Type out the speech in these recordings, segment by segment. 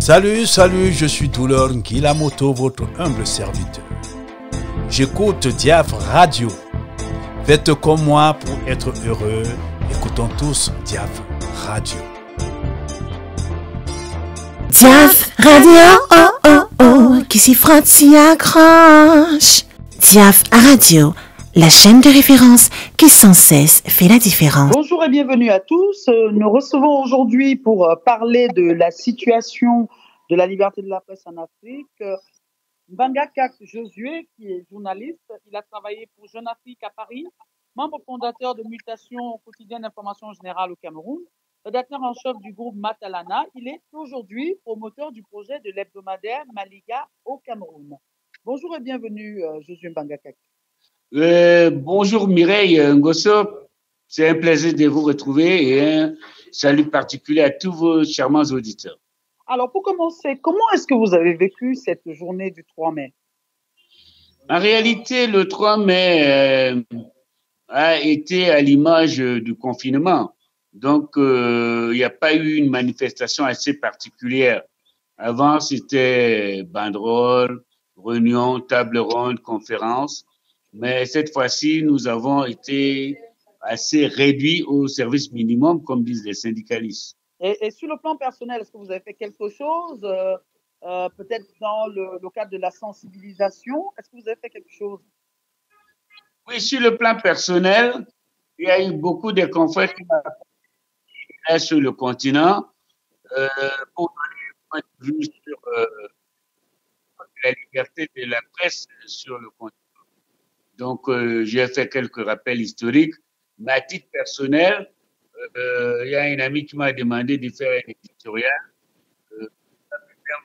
Salut, je suis Toulor Nkilamoto, votre humble serviteur. J'écoute Diaf Radio. Faites comme moi pour être heureux. Écoutons tous Diaf Radio. Diaf Radio, oh oh oh, qui s'y frotte s'y accroche. Diaf Radio, la chaîne de référence qui sans cesse fait la différence. Bonjour et bienvenue à tous. Nous recevons aujourd'hui pour parler de la situation de la liberté de la presse en Afrique Mbangakak Josué, qui est journaliste. Il a travaillé pour Jeune Afrique à Paris, membre fondateur de Mutation quotidienne d'information générale au Cameroun, rédacteur en chef du groupe Matalana. Il est aujourd'hui promoteur du projet de l'hebdomadaire Maliga au Cameroun. Bonjour et bienvenue, Josué Mbangakak. Bonjour Mireille Ngosso, c'est un plaisir de vous retrouver et un salut particulier à tous vos charmants auditeurs. Alors pour commencer, comment est-ce que vous avez vécu cette journée du 3 mai? En réalité, le 3 mai a été à l'image du confinement. Donc, il n'y a pas eu une manifestation assez particulière. Avant, c'était banderole, réunion, table ronde, conférence. Mais cette fois-ci, nous avons été assez réduits au service minimum, comme disent les syndicalistes. Et sur le plan personnel, est-ce que vous avez fait quelque chose, peut-être dans le cadre de la sensibilisation? Est-ce que vous avez fait quelque chose? Oui, sur le plan personnel, il y a eu beaucoup de confrères qui m'ont sur le continent pour donner un point de vue sur la liberté de la presse sur le continent. Donc, j'ai fait quelques rappels historiques. Mais à titre personnel, il y a un ami qui m'a demandé de faire un éditorial.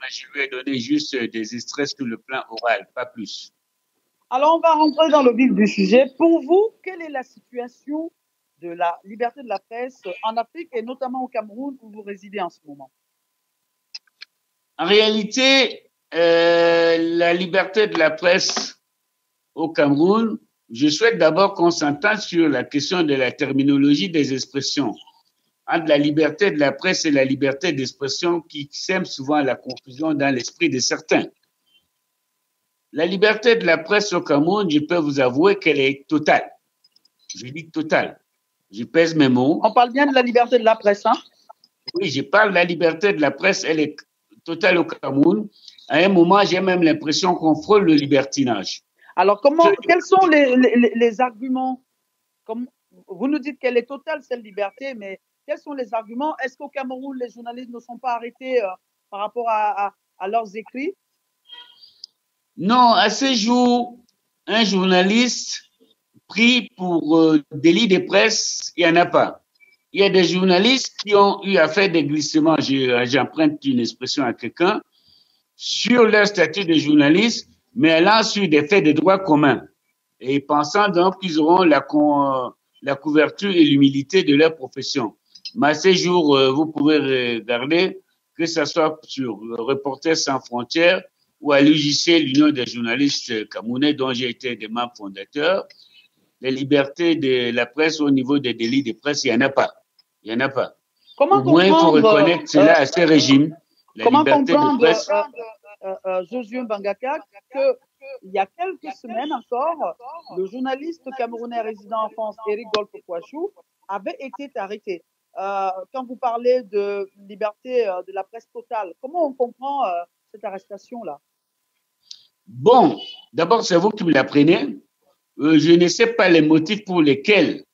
Je lui ai donné juste des extraits sur le plan oral, pas plus. Alors, on va rentrer dans le vif du sujet. Pour vous, quelle est la situation de la liberté de la presse en Afrique et notamment au Cameroun où vous résidez en ce moment? En réalité, la liberté de la presse au Cameroun, je souhaite d'abord qu'on s'entende sur la question de la terminologie des expressions. Entre la liberté de la presse et la liberté d'expression qui sème souvent la confusion dans l'esprit de certains. La liberté de la presse au Cameroun, je peux vous avouer qu'elle est totale. Je dis totale. Je pèse mes mots. On parle bien de la liberté de la presse, hein? Oui, je parle de la liberté de la presse, elle est totale au Cameroun. À un moment, j'ai même l'impression qu'on frôle le libertinage. Alors, quels sont les arguments? Vous nous dites qu'elle est totale, cette liberté, mais quels sont les arguments? Est-ce qu'au Cameroun, les journalistes ne sont pas arrêtés par rapport à leurs écrits? Non, à ce jour, un journaliste pris pour délit de presse, il n'y en a pas. Il y a des journalistes qui ont eu à faire des glissements, j'emprunte une expression à quelqu'un, sur leur statut de journaliste, mais allant sur des faits de droit commun et pensant donc qu'ils auront la couverture et l'humilité de leur profession. Mais à ce jour, vous pouvez regarder, que ce soit sur Reporters sans frontières ou à l'UJC, l'Union des journalistes camerounais, dont j'ai été des membres fondateurs, les libertés de la presse au niveau des délits de presse, il n'y en a pas. Il n'y en a pas. Comment au moins, il faut reconnaître cela à ces régimes. La liberté de presse. Josué Mbangakak, qu'il y a quelques semaines encore, le journaliste camerounais résident en France, Eric Golfo-Kouachou, avait été arrêté. Quand vous parlez de liberté de la presse totale, comment on comprend cette arrestation-là? Bon, d'abord, c'est vous qui me l'apprenez. Je ne sais pas les motifs pour lesquels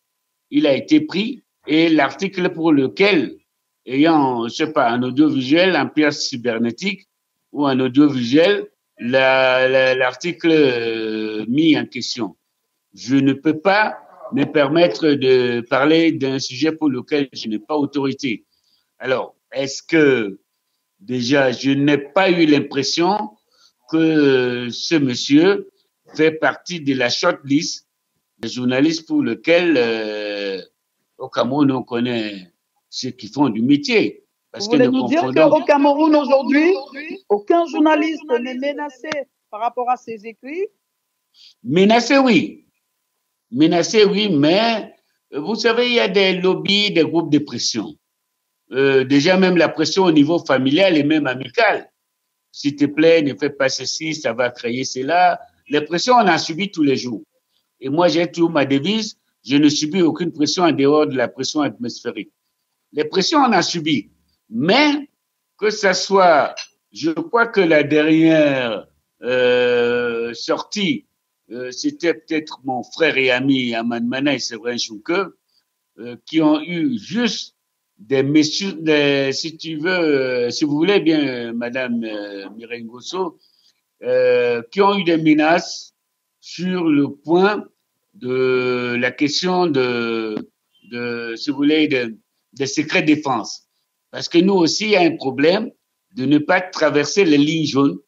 il a été pris et l'article pour lequel, ayant, je sais pas, un audiovisuel, en pièce cybernétique ou un audiovisuel, l'article mis en question. Je ne peux pas me permettre de parler d'un sujet pour lequel je n'ai pas autorité. Alors, est-ce que déjà, je n'ai pas eu l'impression que ce monsieur fait partie de la shortlist des journalistes pour lequel au Cameroun, on connaît ceux qui font du métier. Vous voulez nous dire qu'au Cameroun aujourd'hui, aucun journaliste n'est menacé par rapport à ses écrits? Menacé, oui. Menacé, oui, mais vous savez, il y a des lobbies, des groupes de pression. déjà même la pression au niveau familial et même amical. S'il te plaît, ne fais pas ceci, ça va créer cela. Les pressions, on en subit tous les jours. Et moi, j'ai toujours ma devise, je ne subis aucune pression en dehors de la pression atmosphérique. Les pressions, on en subit. Mais que ça soit, je crois que la dernière sortie, c'était peut-être mon frère et ami Aman Mana et Séverin Chouke, qui ont eu juste des messieurs, si tu veux, si vous voulez bien, Madame Mireille Ngosso, qui ont eu des menaces sur le point de la question de si vous voulez, de secret défense. Parce que nous aussi, il y a un problème de ne pas traverser les lignes jaunes.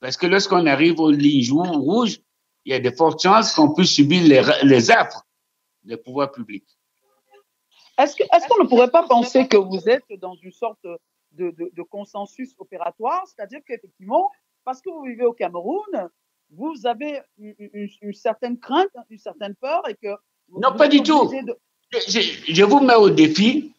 Parce que lorsqu'on arrive aux lignes rouges, il y a de fortes chances qu'on puisse subir les affres des pouvoirs publics. Est-ce qu'on ne pourrait pas penser que vous êtes dans une sorte de consensus opératoire, c'est-à-dire qu'effectivement, parce que vous vivez au Cameroun, vous avez une certaine crainte, une certaine peur et que... Non, pas du tout. Je vous mets au défi.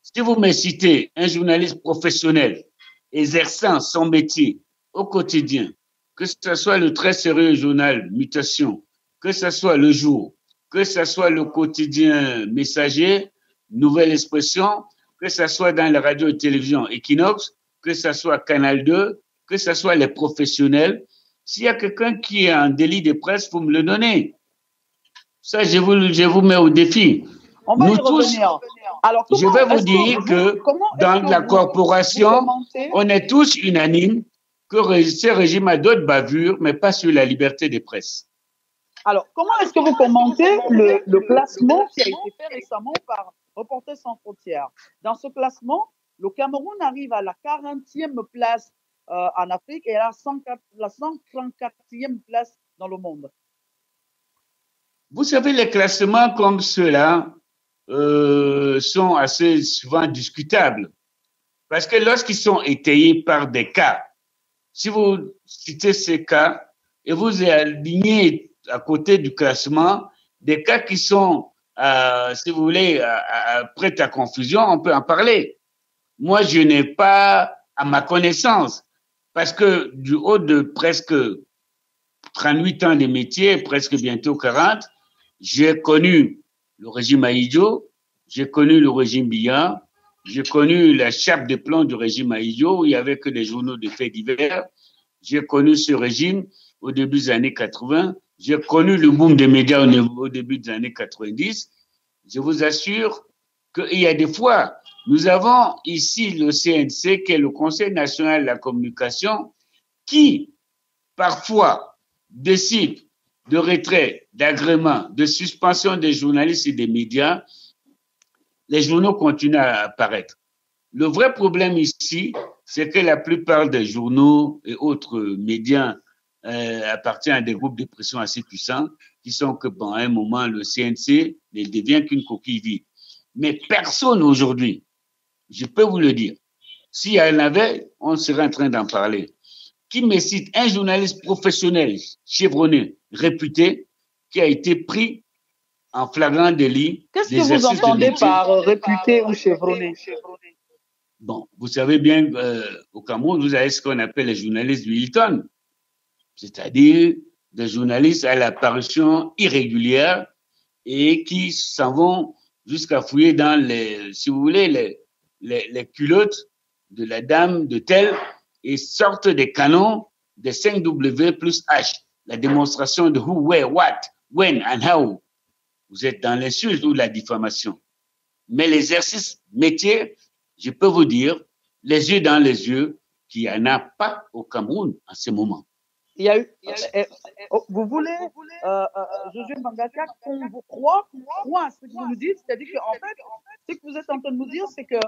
Si vous me citez un journaliste professionnel exerçant son métier au quotidien, que ce soit le très sérieux journal Mutation, que ce soit Le Jour, que ce soit le quotidien Messager, Nouvelle Expression, que ce soit dans la radio et télévision Equinox, que ce soit Canal 2, que ce soit les professionnels, s'il y a quelqu'un qui est en délit de presse, vous me le donnez. Ça, je vous mets au défi. On va y revenir. Alors, je vais vous dire que dans la corporation, on est tous unanimes que ce régime a d'autres bavures, mais pas sur la liberté de presse. Alors, comment est-ce que vous commentez le classement qui a été fait récemment par Reporters sans frontières? Dans ce classement, le Cameroun arrive à la 40e place en Afrique et à la 134e place dans le monde. Vous savez, les classements comme ceux-là sont assez souvent discutables. Parce que lorsqu'ils sont étayés par des cas, si vous citez ces cas et vous alignez à côté du classement des cas qui sont, si vous voulez, prêts à confusion, on peut en parler. Moi, je n'ai pas, à ma connaissance, parce que du haut de presque 38 ans de métier, presque bientôt 40, j'ai connu le régime Ahidjo, j'ai connu le régime Biya, j'ai connu la chape de plomb du régime Ahidjo, où il n'y avait que des journaux de faits divers. J'ai connu ce régime au début des années 80. J'ai connu le boom des médias au début des années 90. Je vous assure qu'il y a des fois, nous avons ici le CNC, qui est le Conseil national de la communication, qui, parfois, décide de retrait, d'agrément, de suspension des journalistes et des médias. Les journaux continuent à apparaître. Le vrai problème ici, c'est que la plupart des journaux et autres médias appartiennent à des groupes de pression assez puissants qui sont que, bon, à un moment, le CNC ne devient qu'une coquille vide. Mais personne aujourd'hui, je peux vous le dire, s'il y en avait, on serait en train d'en parler, qui me cite un journaliste professionnel, chevronné, réputé, qui a été pris en flagrant délit. Qu'est-ce que vous entendez par réputé ou chevronné? Bon, vous savez bien au Cameroun, vous avez ce qu'on appelle les journalistes du Hilton, c'est-à-dire des journalistes à l'apparition irrégulière et qui s'en vont jusqu'à fouiller dans les, si vous voulez, les culottes de la dame de telle et sortent des canons des 5W plus H, la démonstration de who, where, what, when and how. Vous êtes dans l'insulte ou la diffamation. Mais l'exercice métier, je peux vous dire, les yeux dans les yeux, qu'il n'y en a pas au Cameroun en ce moment. Il y a eu, vous voulez, Josué Mbangaka, qu'on vous croit à ce que vous nous dites, c'est-à-dire qu'en fait, ce que vous êtes en train de nous dire, c'est que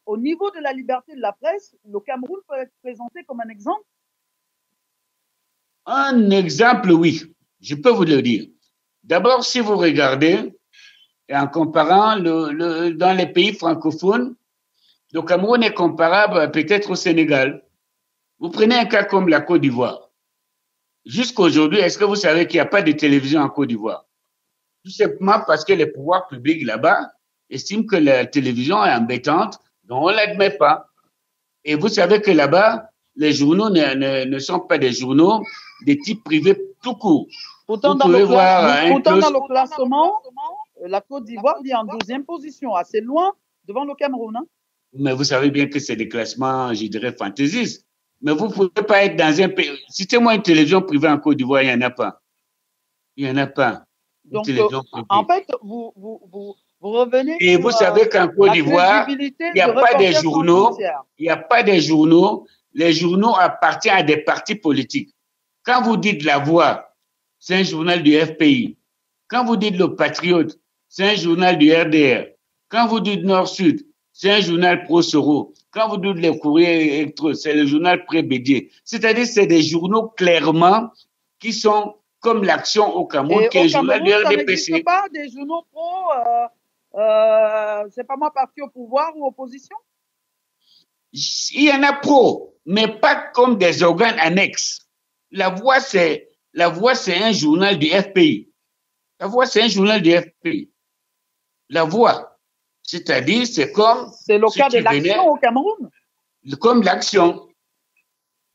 au niveau de la liberté de la presse, le Cameroun peut être présenté comme un exemple? Un exemple, oui. Je peux vous le dire. D'abord, si vous regardez, et en comparant dans les pays francophones, le Cameroun est comparable peut-être au Sénégal. Vous prenez un cas comme la Côte d'Ivoire. Jusqu'à aujourd'hui, est-ce que vous savez qu'il n'y a pas de télévision en Côte d'Ivoire? Tout simplement parce que les pouvoirs publics là-bas estiment que la télévision est embêtante, Donc, on ne l'admet pas. Et vous savez que là-bas, les journaux ne sont pas des journaux de type privé tout court. Pourtant, dans le classement, la Côte d'Ivoire est en 12e position, assez loin devant le Cameroun. Hein? Mais vous savez bien que c'est des classements, je dirais, fantaisistes. Mais vous ne pouvez pas être dans un pays. Citez-moi une télévision privée en Côte d'Ivoire, il n'y en a pas. Il n'y en a pas. Donc, en fait, vous revenez. Et vous savez qu'en Côte d'Ivoire, il n'y a pas des journaux. Il n'y a pas des journaux. Les journaux appartiennent à des partis politiques. Quand vous dites La Voix, c'est un journal du FPI. Quand vous dites Le Patriote, c'est un journal du RDR. Quand vous dites Nord-Sud, c'est un journal pro-Soro. Quand vous dites Les Courriers Électro, c'est le journal pré-Bédier. C'est-à-dire, c'est des journaux clairement qui sont comme l'Action au Cameroun, qui est un journal du RDPC. Ça n'existe pas des journaux pro, c'est pas moi, parti au pouvoir ou opposition? Il y en a pro, mais pas comme des organes annexes. La Voix, c'est un journal du FPI. La Voix, c'est un journal du FPI. La Voix, c'est-à-dire, c'est comme... C'est le cas de l'Action au Cameroun. Comme l'Action.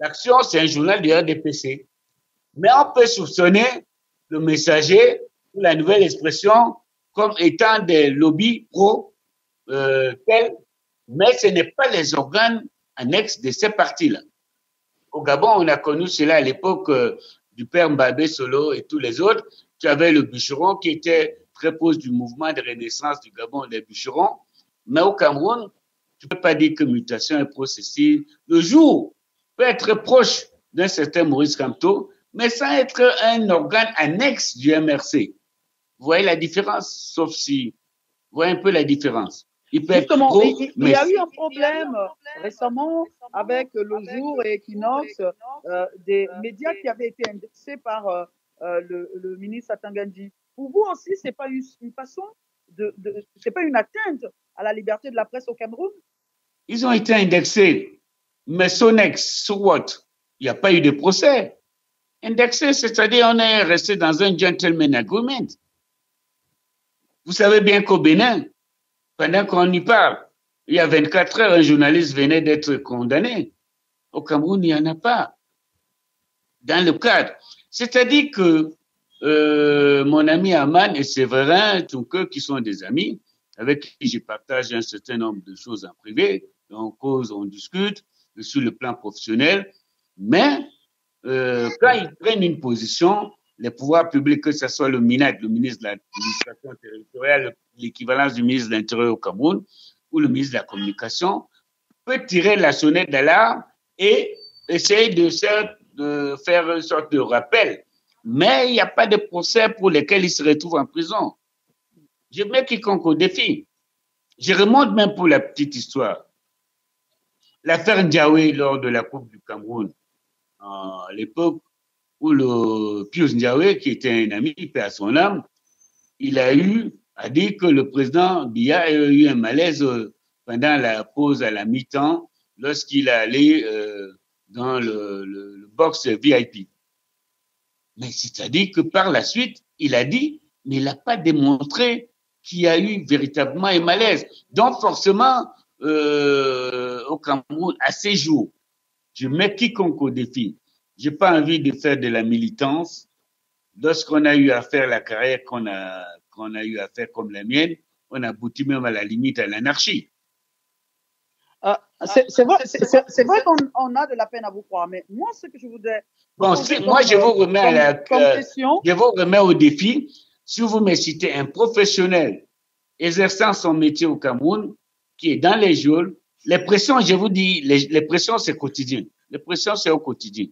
L'Action, c'est un journal du RDPC. Mais on peut soupçonner le Messager ou la Nouvelle Expression comme étant des lobbies tels, mais ce n'est pas les organes annexes de ces partis-là. Au Gabon, on a connu cela à l'époque du père Mbabé Solo et tous les autres. Tu avais le bûcheron qui était très proche du mouvement de renaissance du Gabon, les bûcherons. Mais au Cameroun, tu ne peux pas dire que Mutation est processive. Le jour peut être proche d'un certain Maurice Kamto, mais sans être un organe annexe du MRC. Vous voyez la différence? Sauf si, vous voyez un peu la différence. Il peut être pro, il y a eu un problème récemment avec Le Jour et Equinox, des médias qui avaient été indexés par le ministre Atangandji. Pour vous aussi, c'est pas une façon c'est pas une atteinte à la liberté de la presse au Cameroun? Ils ont été indexés, mais Sonex, so what? Il n'y a pas eu de procès. Indexé, c'est-à-dire on est resté dans un gentleman agreement. Vous savez bien qu'au Bénin, pendant qu'on y parle, il y a 24 heures, un journaliste venait d'être condamné. Au Cameroun, il n'y en a pas. Dans le cadre. C'est-à-dire que mon ami Aman et Séverin Tunke, qui sont des amis, avec qui je partage un certain nombre de choses en privé, on cause, on discute sur le plan professionnel, mais quand ils prennent une position, les pouvoirs publics, que ce soit le MINAT, le ministre de l'administration territoriale, l'équivalence du ministre de l'Intérieur au Cameroun, ou le ministre de la Communication, peut tirer la sonnette d'alarme et essayer de faire une sorte de rappel. Mais il n'y a pas de procès pour lesquels ils se retrouvent en prison. Je mets quiconque au défi. Je remonte même pour la petite histoire. L'affaire Ndiaye lors de la Coupe du Cameroun, à l'époque où le Pius Ndiaye, qui était un ami, paix à son âme, il a dit que le président Biya a eu un malaise pendant la pause à la mi-temps lorsqu'il est allé dans le box VIP. Mais c'est-à-dire que par la suite, il a dit, mais il n'a pas démontré qu'il y a eu véritablement un malaise. Donc forcément, au Cameroun, à ces jours, je mets quiconque au défi. J'ai pas envie de faire de la militance. Lorsqu'on a eu à faire la carrière qu'on a eu à faire comme la mienne, on aboutit même à la limite à l'anarchie. C'est vrai qu'on a de la peine à vous croire, mais moi, ce que je voudrais... Bon, moi, je vous remets au défi. Si vous me citez un professionnel exerçant son métier au Cameroun, qui est dans les geôles, les pressions, je vous dis, les pressions, c'est quotidien. Les pressions, c'est au quotidien.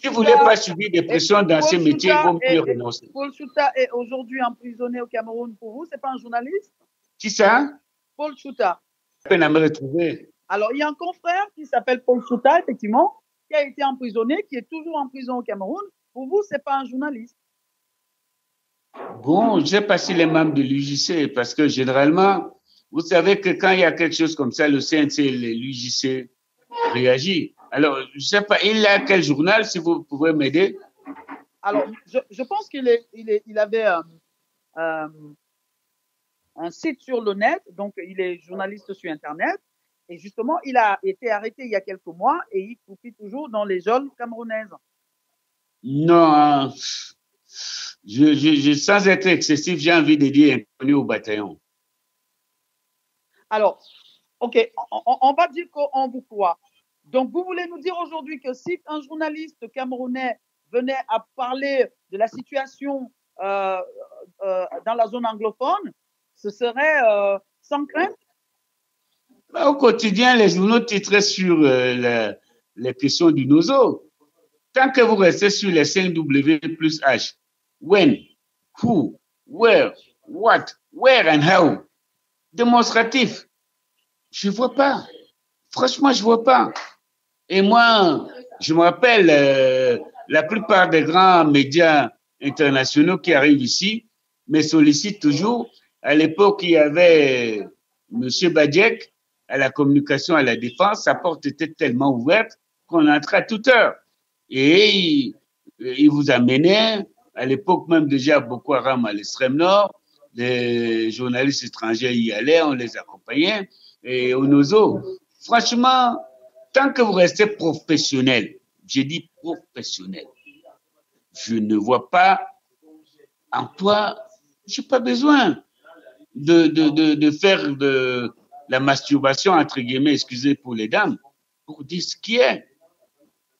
Si vous voulez pas subir des pressions dans ces métiers, il vaut mieux renoncer. Paul Chouta est aujourd'hui emprisonné au Cameroun. Pour vous, c'est pas un journaliste? Qui ça? Paul Chouta. Peine à me retrouver. Alors, il y a un confrère qui s'appelle Paul Chouta, effectivement, qui a été emprisonné, qui est toujours en prison au Cameroun. Pour vous, c'est pas un journaliste? Bon, j'ai passé les membres de l'UJC parce que généralement, vous savez que quand il y a quelque chose comme ça, le CNC et l'UJC réagissent. Alors, je sais pas, il a quel journal, si vous pouvez m'aider? Alors, je pense qu'il avait un site sur le net, donc il est journaliste sur Internet. Et justement, il a été arrêté il y a quelques mois et il croupit toujours dans les geôles camerounaises. Non, sans être excessif, j'ai envie de dire inconnu au bataillon. Alors, ok, on va dire qu'on vous croit. Donc, vous voulez nous dire aujourd'hui que si un journaliste camerounais venait à parler de la situation dans la zone anglophone, ce serait sans crainte? Au quotidien, les journaux titraient sur les questions du nozo. Tant que vous restez sur les 5W plus H, when, who, where, what, where and how, démonstratif, je vois pas. Franchement, je vois pas. Et moi, je me rappelle, la plupart des grands médias internationaux qui arrivent ici me sollicitent toujours. À l'époque, il y avait Monsieur Badiek à la communication, à la défense. Sa porte était tellement ouverte qu'on entrait à toute heure. Et il vous amenait, à l'époque même déjà Boko Haram à l'extrême nord, les journalistes étrangers y allaient, on les accompagnait. Et au Nozo, franchement, tant que vous restez professionnel, j'ai dit professionnel, je ne vois pas en toi, j'ai pas besoin de faire de la masturbation, entre guillemets, excusez pour les dames, pour dire ce qui est.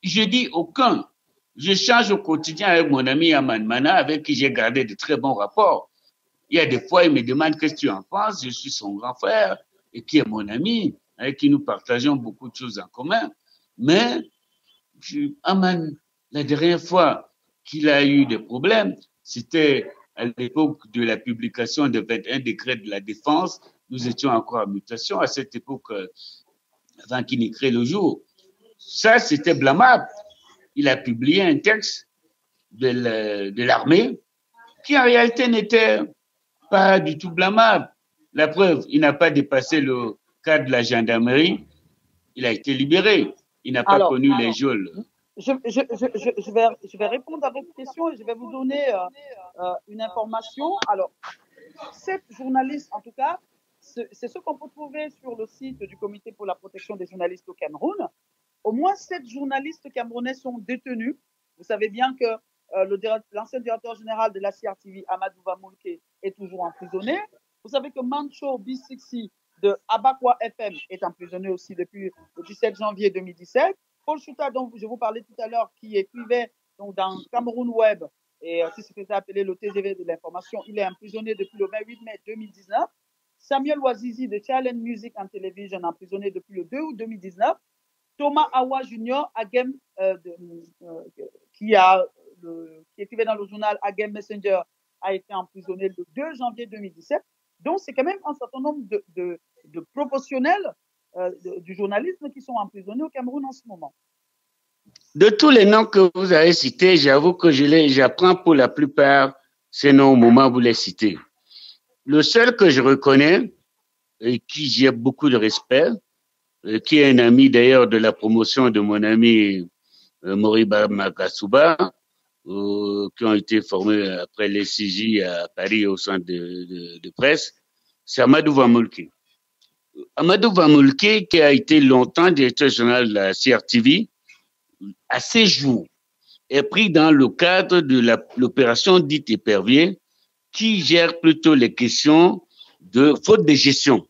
Je dis aucun. J'échange au quotidien avec mon ami Aman Mana, avec qui j'ai gardé de très bons rapports. Il y a des fois, il me demande qu'est-ce que tu en penses. Je suis son grand frère et qui est mon ami, avec qui nous partageons beaucoup de choses en commun. Mais Aman, la dernière fois qu'il a eu des problèmes, c'était à l'époque de la publication de 21 décrets de la défense. Nous étions encore en mutation à cette époque, avant qu'il n'ait créé le jour. Ça, c'était blâmable. Il a publié un texte de l'armée qui, en réalité, n'était pas du tout blâmable. La preuve, il n'a pas dépassé le cadre de la gendarmerie. Il a été libéré. Il n'a pas connu les geôles. Je vais répondre à votre question et je vais vous donner une information. Alors, cette journaliste, en tout cas, c'est ce qu'on peut trouver sur le site du Comité pour la protection des journalistes au Cameroun. Au moins 7 journalistes camerounais sont détenus. Vous savez bien que l'ancien directeur général de la CRTV, Amadou Vamoulke, est toujours emprisonné. Vous savez que Mancho B60 de Abakwa FM est emprisonné aussi depuis le 17 janvier 2017. Paul Chouta, dont je vous parlais tout à l'heure, qui écrivait donc, dans Cameroun Web et qui se faisait appeler le TGV de l'information, il est emprisonné depuis le 28 mai 2019. Samuel Ouazizi de Challenge Music and Television, emprisonné depuis le 2 août 2019. Thomas Awa Junior, Agem, qui écrivait dans le journal Agem Messenger, a été emprisonné le 2 janvier 2017. Donc, c'est quand même un certain nombre de professionnels du journalisme qui sont emprisonnés au Cameroun en ce moment. De tous les noms que vous avez cités, j'avoue que j'apprends pour la plupart ces noms au moment où vous les citez. Le seul que je reconnais et qui j'ai beaucoup de respect, qui est un ami d'ailleurs de la promotion de mon ami Moriba Makasuba, qui ont été formés après les CJ à Paris au centre de presse, c'est Amadou Vamoulke. Amadou Vamoulke, qui a été longtemps directeur général de la CRTV, à ces jours, est pris dans le cadre de l'opération dite Épervier, qui gère plutôt les questions de faute de gestion.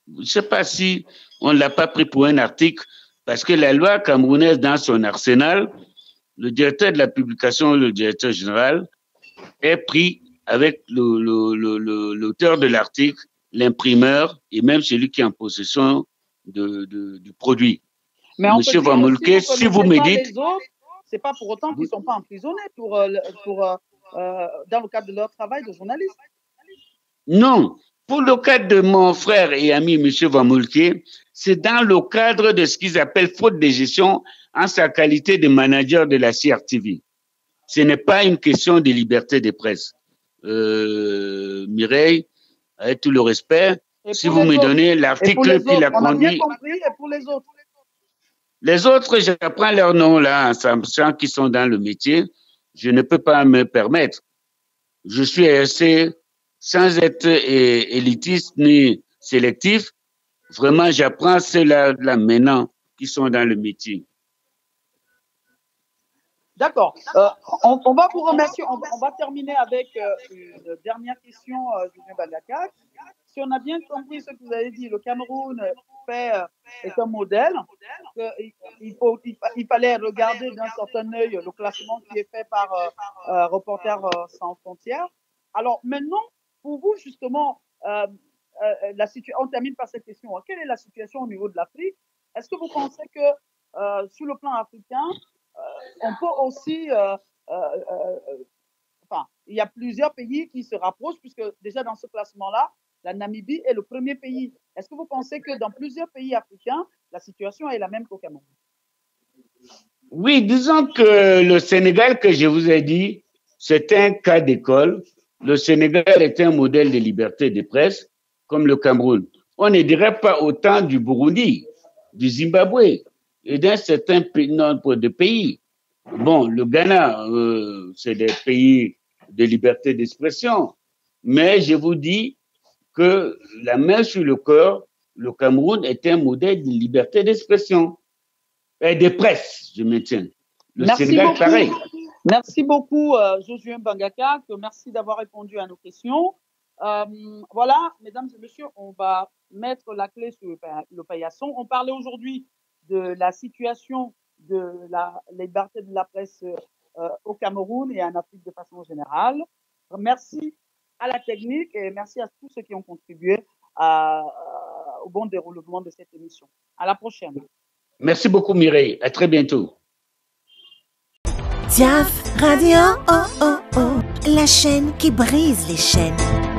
Je ne sais pas si on ne l'a pas pris pour un article, parce que la loi camerounaise, dans son arsenal, le directeur de la publication, le directeur général, est pris avec l'auteur de l'article, l'imprimeur et même celui qui est en possession du produit. Mais Monsieur Vamoulke, si vous me dites... C'est pas pour autant qu'ils ne sont pas emprisonnés dans le cadre de leur travail de journaliste. Non. Pour le cadre de mon frère et ami Monsieur Vamoulke, c'est dans le cadre de ce qu'ils appellent faute de gestion en sa qualité de manager de la CRTV. Ce n'est pas une question de liberté de presse. Mireille, avec tout le respect, si vous me donnez l'article qui l'a conduit... On a bien compris, et pour les autres? Les autres, j'apprends leurs noms là, en sachant qu'ils sont dans le métier. Je ne peux pas me permettre. Je suis assez, sans être élitiste ni sélectif, Vraiment, j'apprends ceux-là là, maintenant qui sont dans le métier. D'accord. On va vous remercier. On va terminer avec une dernière question, Julien Bangakak. Si on a bien compris ce que vous avez dit, le Cameroun est un modèle. Il fallait regarder d'un certain œil le classement qui est fait par Reporters sans frontières. Alors maintenant, pour vous justement, on termine par cette question. Quelle est la situation au niveau de l'Afrique? Est-ce que vous pensez que sur le plan africain, on peut aussi, il y a plusieurs pays qui se rapprochent, puisque déjà dans ce classement-là, la Namibie est le premier pays. Est-ce que vous pensez que dans plusieurs pays africains, la situation est la même qu'au Cameroun? Oui, disons que le Sénégal, que je vous ai dit, c'est un cas d'école. Le Sénégal est un modèle de liberté de presse, comme le Cameroun. On ne dirait pas autant du Burundi, du Zimbabwe et d'un certain nombre de pays. Bon, le Ghana, c'est des pays de liberté d'expression. Mais je vous dis que la main sur le cœur, le Cameroun est un modèle de liberté d'expression et de presse, je maintiens. Le Sénégal, pareil. Merci beaucoup, Josué Bangakak. Merci d'avoir répondu à nos questions. Voilà, mesdames et messieurs, on va mettre la clé sur le paillasson. On parlait aujourd'hui de la situation de la liberté de la presse au Cameroun et en Afrique de façon générale. Merci à la technique et merci à tous ceux qui ont contribué au bon déroulement de cette émission. À la prochaine. Merci beaucoup, Mireille. À très bientôt. Diaf Radio, oh, oh, oh, la chaîne qui brise les chaînes.